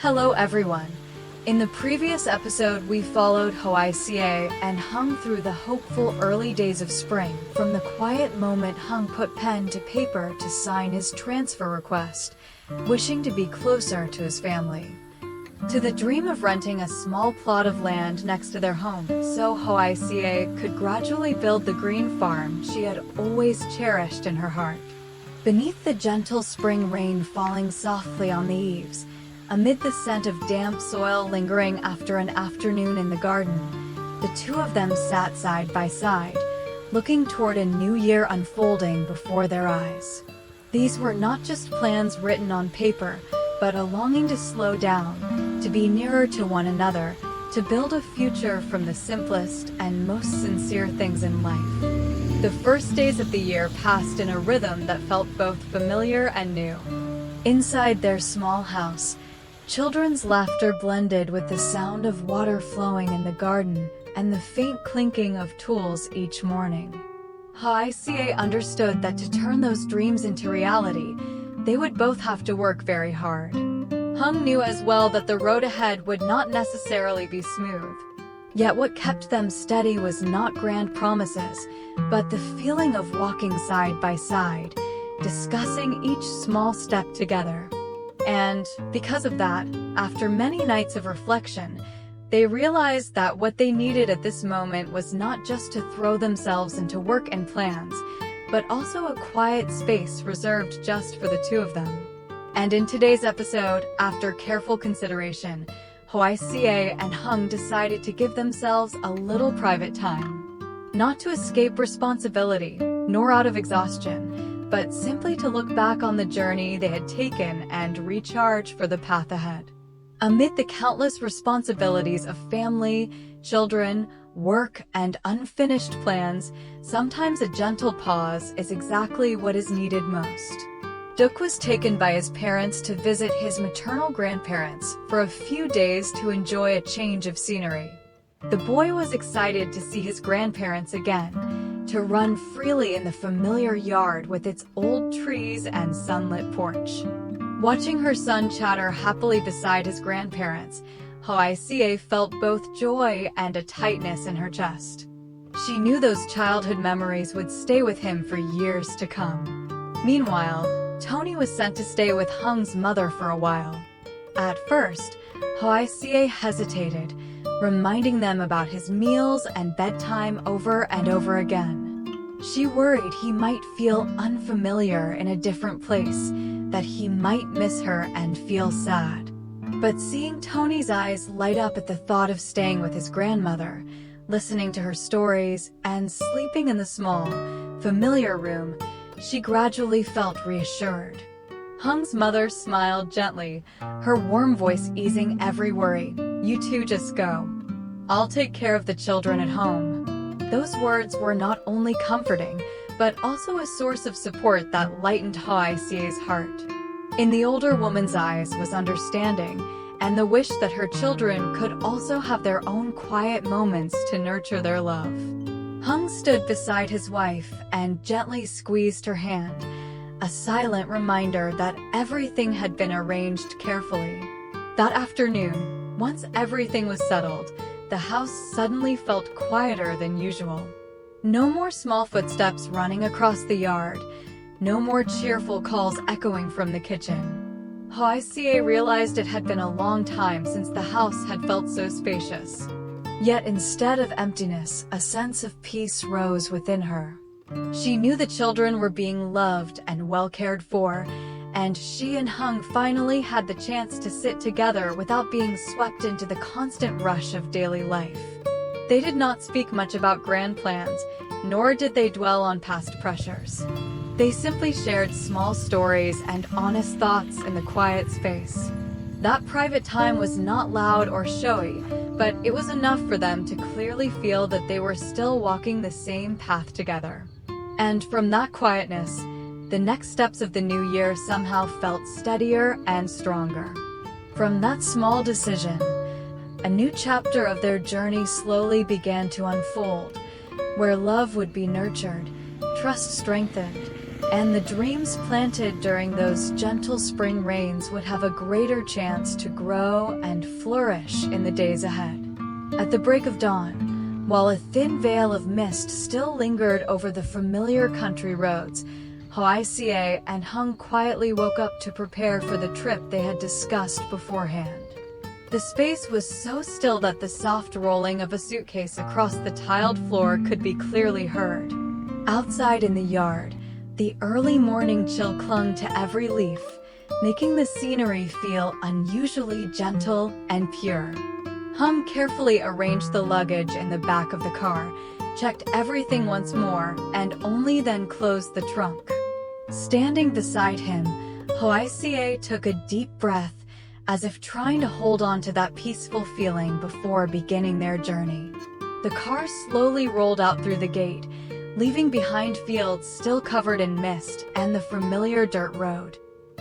Hello everyone. In the previous episode, we followed Hoai Ca and Hung through the hopeful early days of spring, from the quiet moment Hung put pen to paper to sign his transfer request, wishing to be closer to his family, to the dream of renting a small plot of land next to their home, so Hoai Ca could gradually build the green farm she had always cherished in her heart. Beneath the gentle spring rain falling softly on the eaves, amid the scent of damp soil lingering after an afternoon in the garden, the two of them sat side by side, looking toward a new year unfolding before their eyes. These were not just plans written on paper, but a longing to slow down, to be nearer to one another, to build a future from the simplest and most sincere things in life. The first days of the year passed in a rhythm that felt both familiar and new. Inside their small house, children's laughter blended with the sound of water flowing in the garden and the faint clinking of tools each morning. Hoai Ca understood that to turn those dreams into reality, they would both have to work very hard. Hung knew as well that the road ahead would not necessarily be smooth. Yet what kept them steady was not grand promises, but the feeling of walking side by side, discussing each small step together. And because of that, after many nights of reflection, they realized that what they needed at this moment was not just to throw themselves into work and plans, but also a quiet space reserved just for the two of them. And in today's episode, after careful consideration, Hoai Ca and Hung decided to give themselves a little private time. Not to escape responsibility, nor out of exhaustion, but simply to look back on the journey they had taken and recharge for the path ahead. Amid the countless responsibilities of family, children, work, and unfinished plans, sometimes a gentle pause is exactly what is needed most. Duk was taken by his parents to visit his maternal grandparents for a few days to enjoy a change of scenery. The boy was excited to see his grandparents again, to run freely in the familiar yard with its old trees and sunlit porch. Watching her son chatter happily beside his grandparents, Hoai Ca felt both joy and a tightness in her chest. She knew those childhood memories would stay with him for years to come. Meanwhile, Tony was sent to stay with Hung's mother for a while. At first, Hoai Ca hesitated, reminding them about his meals and bedtime over and over again. She worried he might feel unfamiliar in a different place, that he might miss her and feel sad. But seeing Tony's eyes light up at the thought of staying with his grandmother, listening to her stories, and sleeping in the small, familiar room, she gradually felt reassured. Hung's mother smiled gently, her warm voice easing every worry. "You two just go. I'll take care of the children at home." Those words were not only comforting, but also a source of support that lightened Hoai Ca's heart. In the older woman's eyes was understanding, and the wish that her children could also have their own quiet moments to nurture their love. Hung stood beside his wife and gently squeezed her hand, a silent reminder that everything had been arranged carefully. That afternoon, once everything was settled, the house suddenly felt quieter than usual. No more small footsteps running across the yard, no more cheerful calls echoing from the kitchen. Hoai Ca realized it had been a long time since the house had felt so spacious. Yet instead of emptiness, a sense of peace rose within her. She knew the children were being loved and well cared for, and she and Hung finally had the chance to sit together without being swept into the constant rush of daily life. They did not speak much about grand plans, nor did they dwell on past pressures. They simply shared small stories and honest thoughts in the quiet space. That private time was not loud or showy, but it was enough for them to clearly feel that they were still walking the same path together. And from that quietness, the next steps of the new year somehow felt steadier and stronger. From that small decision, a new chapter of their journey slowly began to unfold, where love would be nurtured, trust strengthened, and the dreams planted during those gentle spring rains would have a greater chance to grow and flourish in the days ahead. At the break of dawn, while a thin veil of mist still lingered over the familiar country roads, Hoai Ca and Hùng quietly woke up to prepare for the trip they had discussed beforehand. The space was so still that the soft rolling of a suitcase across the tiled floor could be clearly heard. Outside in the yard, the early morning chill clung to every leaf, making the scenery feel unusually gentle and pure. Hùng carefully arranged the luggage in the back of the car, checked everything once more, and only then closed the trunk. Standing beside him, Hoai Ca took a deep breath, as if trying to hold on to that peaceful feeling before beginning their journey. The car slowly rolled out through the gate, leaving behind fields still covered in mist and the familiar dirt road.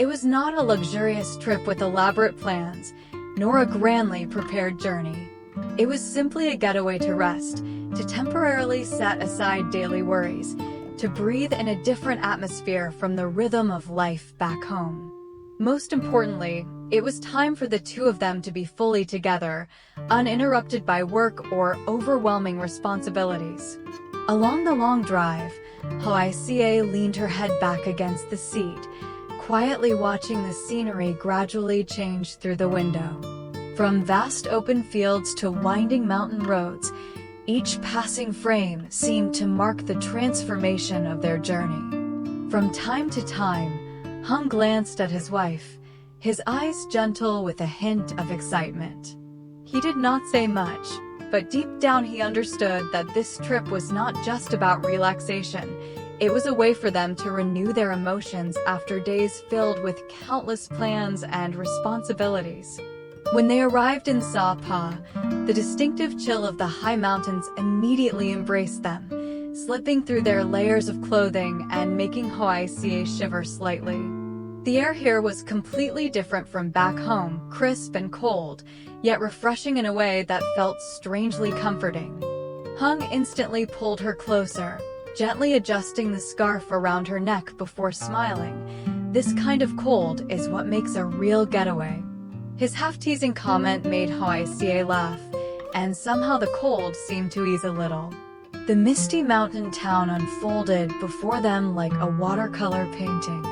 It was not a luxurious trip with elaborate plans, nor a grandly prepared journey. It was simply a getaway to rest, to temporarily set aside daily worries, to breathe in a different atmosphere from the rhythm of life back home. Most importantly, it was time for the two of them to be fully together, uninterrupted by work or overwhelming responsibilities. Along the long drive, Hoai Ca leaned her head back against the seat, quietly watching the scenery gradually change through the window. From vast open fields to winding mountain roads, each passing frame seemed to mark the transformation of their journey. From time to time, Hùng glanced at his wife, his eyes gentle with a hint of excitement. He did not say much, but deep down he understood that this trip was not just about relaxation. It was a way for them to renew their emotions after days filled with countless plans and responsibilities. When they arrived in Sapa, the distinctive chill of the high mountains immediately embraced them, slipping through their layers of clothing and making Hoai Ca shiver slightly. The air here was completely different from back home, crisp and cold, yet refreshing in a way that felt strangely comforting. Hùng instantly pulled her closer, gently adjusting the scarf around her neck before smiling. This kind of cold is what makes a real getaway. His half-teasing comment made Hoai Ca laugh, and somehow the cold seemed to ease a little. The misty mountain town unfolded before them like a watercolor painting.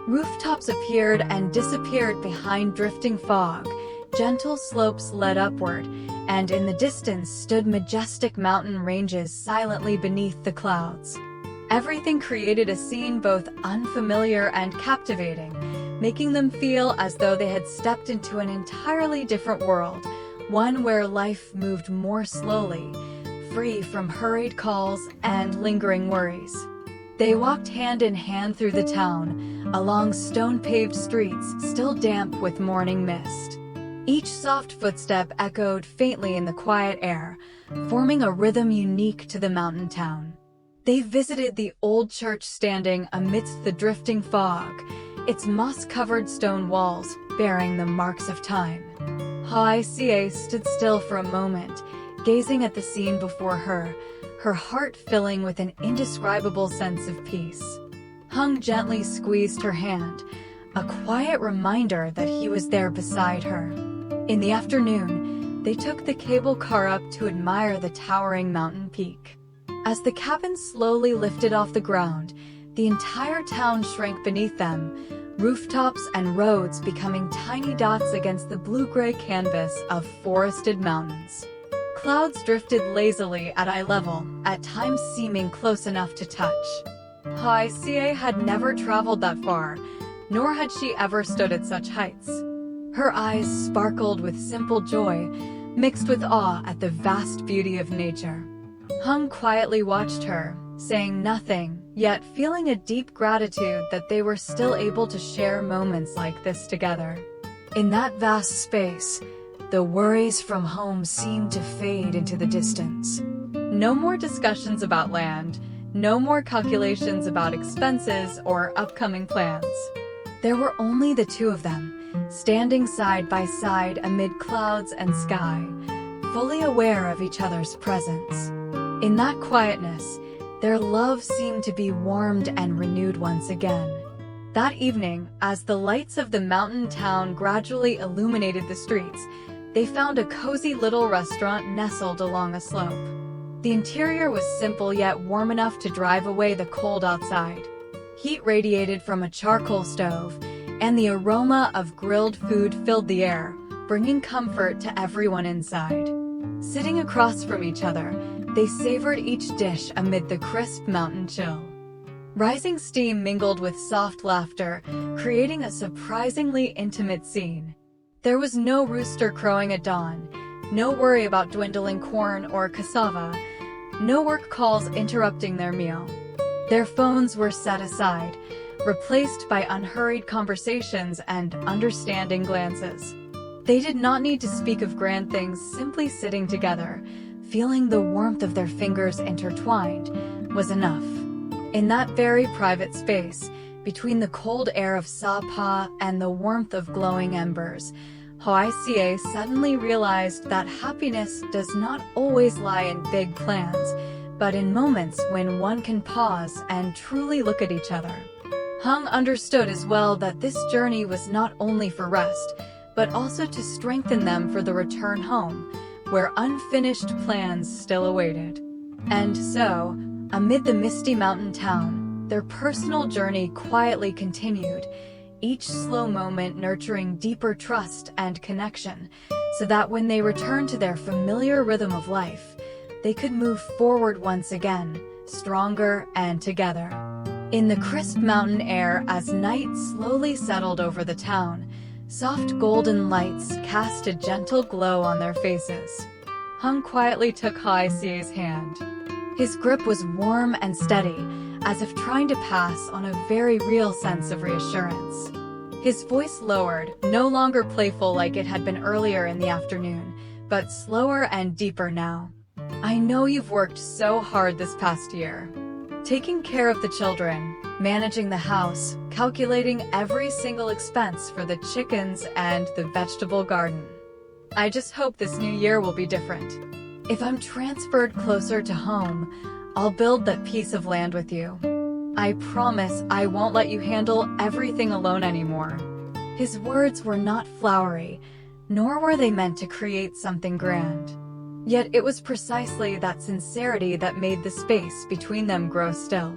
Rooftops appeared and disappeared behind drifting fog, gentle slopes led upward, and in the distance stood majestic mountain ranges silently beneath the clouds. Everything created a scene both unfamiliar and captivating, making them feel as though they had stepped into an entirely different world, one where life moved more slowly, free from hurried calls and lingering worries. They walked hand in hand through the town, along stone-paved streets still damp with morning mist. Each soft footstep echoed faintly in the quiet air, forming a rhythm unique to the mountain town. They visited the old church standing amidst the drifting fog, its moss-covered stone walls bearing the marks of time. Hoai Ca stood still for a moment, gazing at the scene before her, her heart filling with an indescribable sense of peace. Hùng gently squeezed her hand, a quiet reminder that he was there beside her. In the afternoon, they took the cable car up to admire the towering mountain peak. As the cabin slowly lifted off the ground, the entire town shrank beneath them, rooftops and roads becoming tiny dots against the blue-gray canvas of forested mountains. Clouds drifted lazily at eye level, at times seeming close enough to touch. Hoai Ca had never traveled that far, nor had she ever stood at such heights. Her eyes sparkled with simple joy, mixed with awe at the vast beauty of nature. Hùng quietly watched her, saying nothing, yet feeling a deep gratitude that they were still able to share moments like this together. In that vast space, the worries from home seemed to fade into the distance. No more discussions about land, no more calculations about expenses or upcoming plans. There were only the two of them, standing side by side amid clouds and sky, fully aware of each other's presence. In that quietness, Their love seemed to be warmed and renewed once again. That evening, as the lights of the mountain town gradually illuminated the streets, they found a cozy little restaurant nestled along a slope. The interior was simple yet warm enough to drive away the cold outside. Heat radiated from a charcoal stove, and the aroma of grilled food filled the air, bringing comfort to everyone inside. Sitting across from each other, they savored each dish amid the crisp mountain chill. Rising steam mingled with soft laughter, creating a surprisingly intimate scene. There was no rooster crowing at dawn, no worry about dwindling corn or cassava, no work calls interrupting their meal. Their phones were set aside, replaced by unhurried conversations and understanding glances. They did not need to speak of grand things. Simply sitting together, feeling the warmth of their fingers intertwined, was enough. In that very private space, between the cold air of Sapa and the warmth of glowing embers, Hoai Ca suddenly realized that happiness does not always lie in big plans, but in moments when one can pause and truly look at each other. Hung understood as well that this journey was not only for rest, but also to strengthen them for the return home, where unfinished plans still awaited. And so, amid the misty mountain town, their personal journey quietly continued, each slow moment nurturing deeper trust and connection, so that when they returned to their familiar rhythm of life, they could move forward once again, stronger and together. In the crisp mountain air, as night slowly settled over the town, soft golden lights cast a gentle glow on their faces. Hung quietly took Hoai Ca's hand. His grip was warm and steady, as if trying to pass on a very real sense of reassurance. His voice lowered, no longer playful like it had been earlier in the afternoon, but slower and deeper now. I know you've worked so hard this past year. Taking care of the children, managing the house, calculating every single expense for the chickens and the vegetable garden. I just hope this new year will be different. If I'm transferred closer to home, I'll build that piece of land with you. I promise I won't let you handle everything alone anymore. His words were not flowery, nor were they meant to create something grand. Yet it was precisely that sincerity that made the space between them grow still.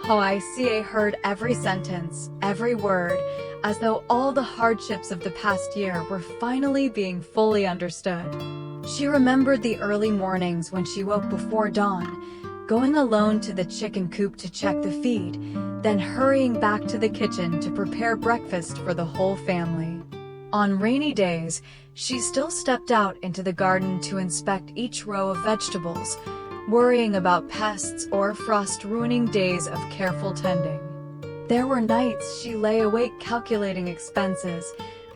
Hoai Ca heard every sentence, every word, as though all the hardships of the past year were finally being fully understood. She remembered the early mornings when she woke before dawn, going alone to the chicken coop to check the feed, then hurrying back to the kitchen to prepare breakfast for the whole family. On rainy days, she still stepped out into the garden to inspect each row of vegetables, worrying about pests or frost-ruining days of careful tending. There were nights she lay awake calculating expenses,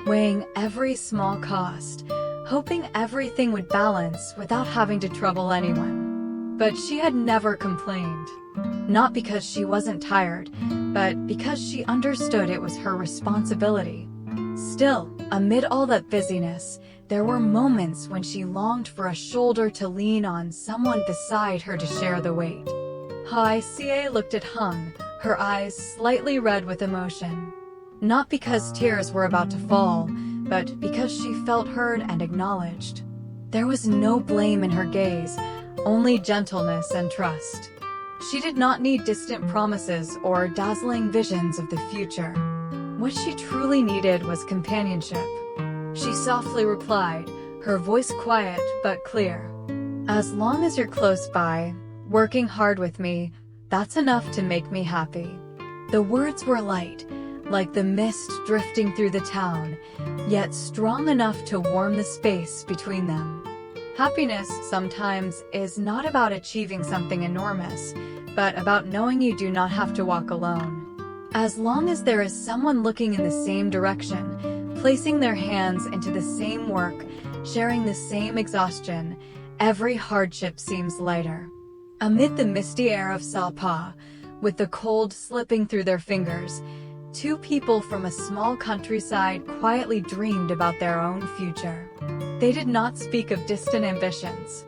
weighing every small cost, hoping everything would balance without having to trouble anyone. But she had never complained. Not because she wasn't tired, but because she understood it was her responsibility. Still, amid all that busyness, there were moments when she longed for a shoulder to lean on, someone beside her to share the weight. Hoai Ca looked at Hung, her eyes slightly red with emotion. Not because tears were about to fall, but because she felt heard and acknowledged. There was no blame in her gaze, only gentleness and trust. She did not need distant promises or dazzling visions of the future. What she truly needed was companionship. She softly replied, her voice quiet but clear. As long as you're close by, working hard with me, that's enough to make me happy. The words were light, like the mist drifting through the town, yet strong enough to warm the space between them. Happiness sometimes is not about achieving something enormous, but about knowing you do not have to walk alone. As long as there is someone looking in the same direction, placing their hands into the same work, sharing the same exhaustion, every hardship seems lighter. Amid the misty air of Sapa, with the cold slipping through their fingers, two people from a small countryside quietly dreamed about their own future. They did not speak of distant ambitions.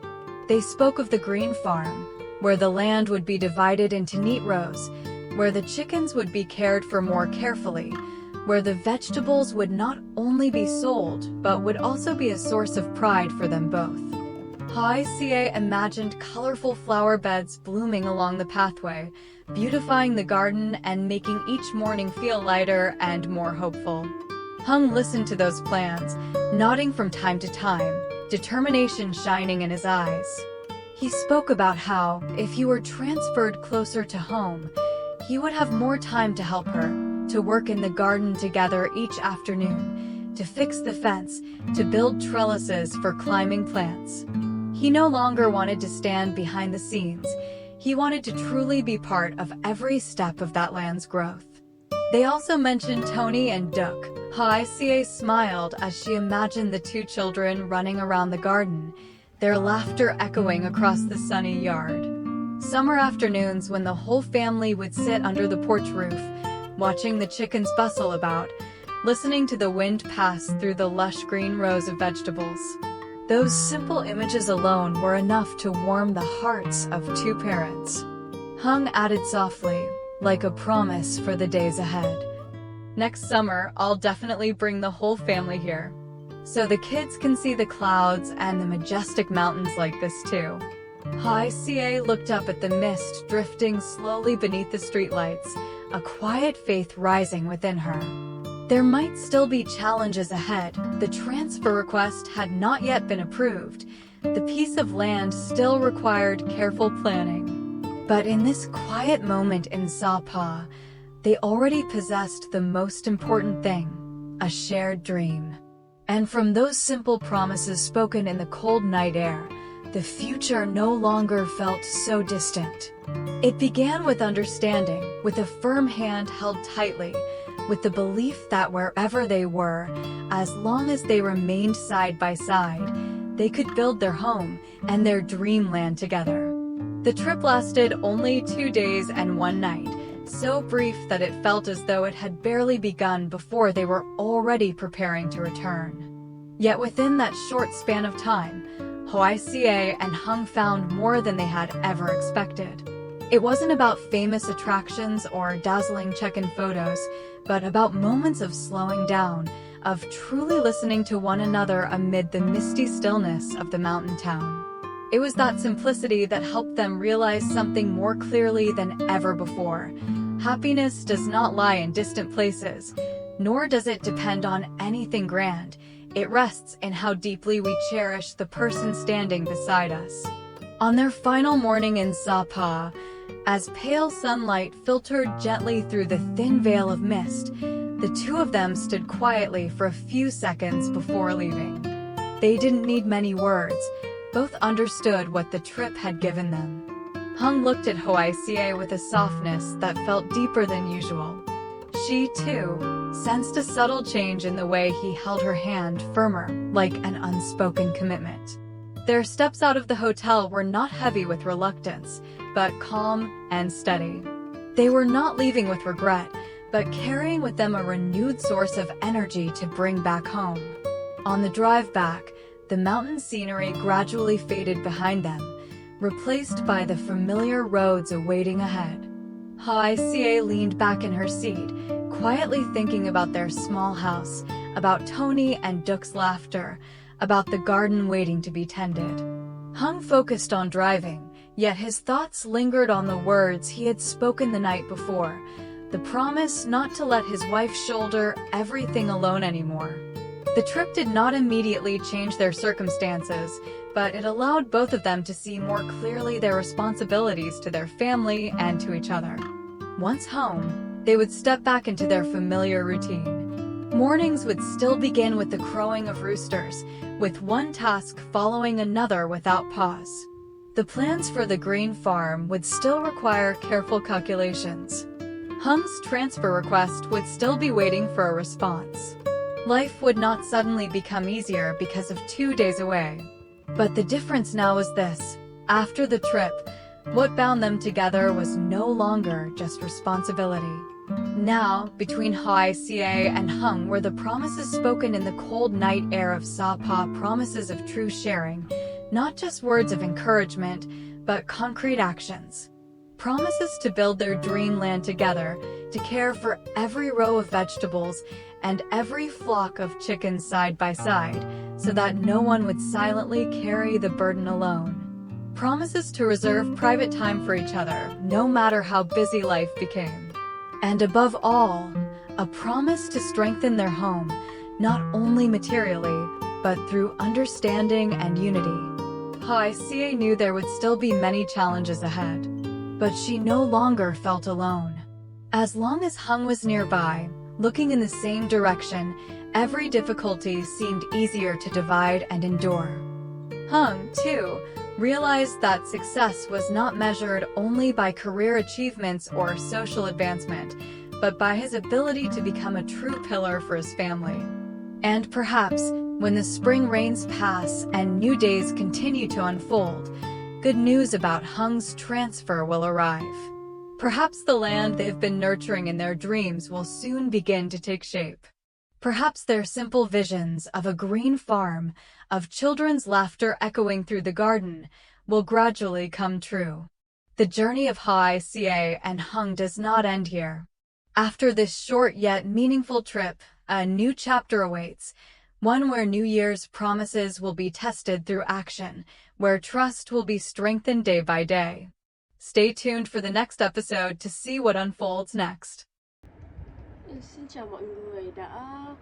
They spoke of the green farm, where the land would be divided into neat rows, where the chickens would be cared for more carefully, where the vegetables would not only be sold, but would also be a source of pride for them both. Hoai Ca imagined colorful flower beds blooming along the pathway, beautifying the garden and making each morning feel lighter and more hopeful. Hùng listened to those plans, nodding from time to time, determination shining in his eyes. He spoke about how, if he were transferred closer to home, he would have more time to help her, to work in the garden together each afternoon, to fix the fence, to build trellises for climbing plants. He no longer wanted to stand behind the scenes. He wanted to truly be part of every step of that land's growth. They also mentioned Tony and Duc. Hoai Ca smiled as she imagined the two children running around the garden, their laughter echoing across the sunny yard. Summer afternoons when the whole family would sit under the porch roof, watching the chickens bustle about, listening to the wind pass through the lush green rows of vegetables. Those simple images alone were enough to warm the hearts of two parents. Hùng added softly, like a promise for the days ahead. Next summer, I'll definitely bring the whole family here, so the kids can see the clouds and the majestic mountains like this too. Hoai Ca looked up at the mist drifting slowly beneath the streetlights, a quiet faith rising within her. There might still be challenges ahead. The transfer request had not yet been approved. The piece of land still required careful planning. But in this quiet moment in Sapa, they already possessed the most important thing, a shared dream. And from those simple promises spoken in the cold night air, the future no longer felt so distant. It began with understanding, with a firm hand held tightly, with the belief that wherever they were, as long as they remained side by side, they could build their home and their dreamland together. The trip lasted only 2 days and 1 night, so brief that it felt as though it had barely begun before they were already preparing to return. Yet within that short span of time, Hoai Ca and Hùng found more than they had ever expected. It wasn't about famous attractions or dazzling check-in photos, but about moments of slowing down, of truly listening to one another amid the misty stillness of the mountain town. It was that simplicity that helped them realize something more clearly than ever before. Happiness does not lie in distant places, nor does it depend on anything grand. It rests in how deeply we cherish the person standing beside us. On their final morning in Sapa, as pale sunlight filtered gently through the thin veil of mist, the two of them stood quietly for a few seconds before leaving. They didn't need many words. Both understood what the trip had given them. Hùng looked at Hoai Ca with a softness that felt deeper than usual. She, too, sensed a subtle change in the way he held her hand firmer, like an unspoken commitment. Their steps out of the hotel were not heavy with reluctance, but calm and steady. They were not leaving with regret, but carrying with them a renewed source of energy to bring back home. On the drive back, the mountain scenery gradually faded behind them, replaced by the familiar roads awaiting ahead. Hoai Ca leaned back in her seat, quietly thinking about their small house, about Tony and Duc's laughter, about the garden waiting to be tended. Hùng focused on driving, yet his thoughts lingered on the words he had spoken the night before, the promise not to let his wife shoulder everything alone anymore. The trip did not immediately change their circumstances, but it allowed both of them to see more clearly their responsibilities to their family and to each other. Once home, they would step back into their familiar routine. Mornings would still begin with the crowing of roosters, with one task following another without pause. The plans for the grain farm would still require careful calculations. Hung's transfer request would still be waiting for a response. Life would not suddenly become easier because of 2 days away. But the difference now was this: after the trip, what bound them together was no longer just responsibility. Now, between Hoai Ca and Hùng were the promises spoken in the cold night air of Sapa, promises of true sharing, not just words of encouragement, but concrete actions. Promises to build their dreamland together, to care for every row of vegetables and every flock of chickens side by side, so that no one would silently carry the burden alone. Promises to reserve private time for each other, no matter how busy life became. And above all, a promise to strengthen their home, not only materially, but through understanding and unity. Hoai Ca knew there would still be many challenges ahead, but she no longer felt alone. As long as Hùng was nearby, looking in the same direction, every difficulty seemed easier to divide and endure. Hùng, too, realized that success was not measured only by career achievements or social advancement, but by his ability to become a true pillar for his family. And perhaps, when the spring rains pass and new days continue to unfold, good news about Hung's transfer will arrive. Perhaps the land they've been nurturing in their dreams will soon begin to take shape. Perhaps their simple visions of a green farm, of children's laughter echoing through the garden, will gradually come true. The journey of Hoai Ca and Hùng does not end here. After this short yet meaningful trip, a new chapter awaits, one where New Year's promises will be tested through action, where trust will be strengthened day by day. Stay tuned for the next episode to see what unfolds next. Xin chào mọi người đã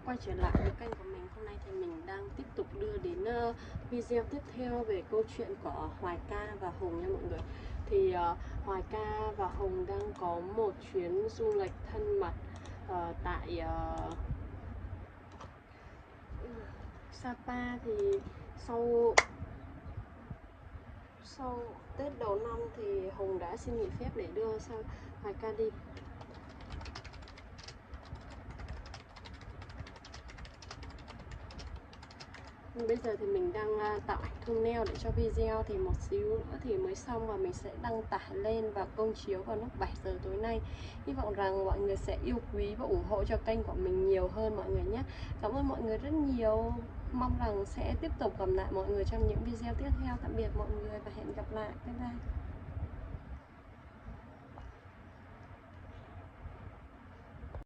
quay trở lại với kênh của mình. Hôm nay thì mình đang tiếp tục đưa đến video tiếp theo về câu chuyện của Hoài Ca và Hùng nha mọi người. Thì Hoài Ca và Hùng đang có một chuyến du lịch thân mật tại Sapa. Thì sau Tết đầu năm thì Hùng đã xin nghỉ phép để đưa Hoài Ca đi. Bây giờ thì mình đang tạo ảnh thumbnail để cho video, thì một xíu nữa thì mới xong và mình sẽ đăng tải lên và công chiếu vào lúc 7 giờ tối nay. Hy vọng rằng mọi người sẽ yêu quý và ủng hộ cho kênh của mình nhiều hơn mọi người nhé. Cảm ơn mọi người rất nhiều. Mong rằng sẽ tiếp tục gặp lại mọi người trong những video tiếp theo. Tạm biệt mọi người và hẹn gặp lại. Bye bye.